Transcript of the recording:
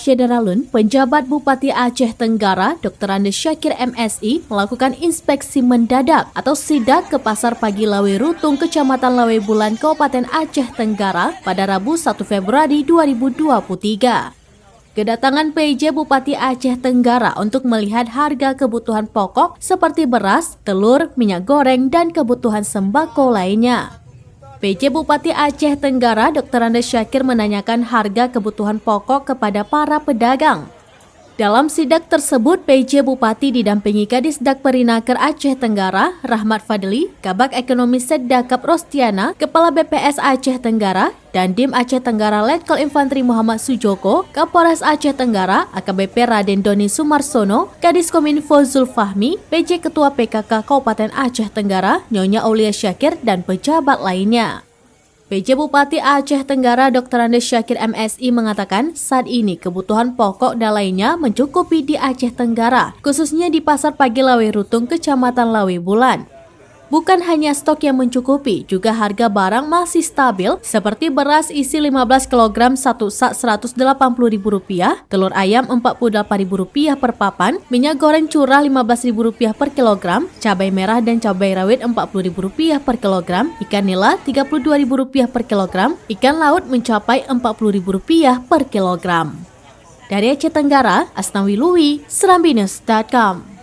Syederalun, penjabat Bupati Aceh Tenggara, Dr. Andes Syakir MSI, melakukan inspeksi mendadak atau sidak ke Pasar Pagi Lawe Rutung, Kecamatan Lawe Bulan, Kabupaten Aceh Tenggara pada Rabu 1 Februari 2023. Kedatangan PJ Bupati Aceh Tenggara untuk melihat harga kebutuhan pokok seperti beras, telur, minyak goreng, dan kebutuhan sembako lainnya. PJ Bupati Aceh Tenggara Dr. Andes Syakir menanyakan harga kebutuhan pokok kepada para pedagang. Dalam sidak tersebut, PJ Bupati didampingi Kadisdak Perinaker Aceh Tenggara, Rahmat Fadli, Kabak Ekonomi Seddakap Rostiana, Kepala BPS Aceh Tenggara, dan Dim Aceh Tenggara Letkol Infantri Muhammad Sujoko, Kapolres Aceh Tenggara, AKBP Raden Doni Sumarsono, Kadiskominfo Zulfahmi, PJ Ketua PKK Kabupaten Aceh Tenggara, Nyonya Aulia Syakir, dan pejabat lainnya. PJ Bupati Aceh Tenggara Dr. Andes Syakir MSI mengatakan saat ini kebutuhan pokok dan lainnya mencukupi di Aceh Tenggara, khususnya di Pasar Pagi Lawe Rutung, Kecamatan Lawe Bulan. Bukan hanya stok yang mencukupi, juga harga barang masih stabil seperti beras isi 15 kg satu sak Rp180.000, telur ayam Rp48.000 per papan, minyak goreng curah Rp15.000 per kilogram, cabai merah dan cabai rawit Rp40.000 per kilogram, ikan nila Rp32.000 per kilogram, ikan laut mencapai Rp40.000 per kilogram. Dari Aceh Tenggara, Asnawi Lui, Serambi News.com.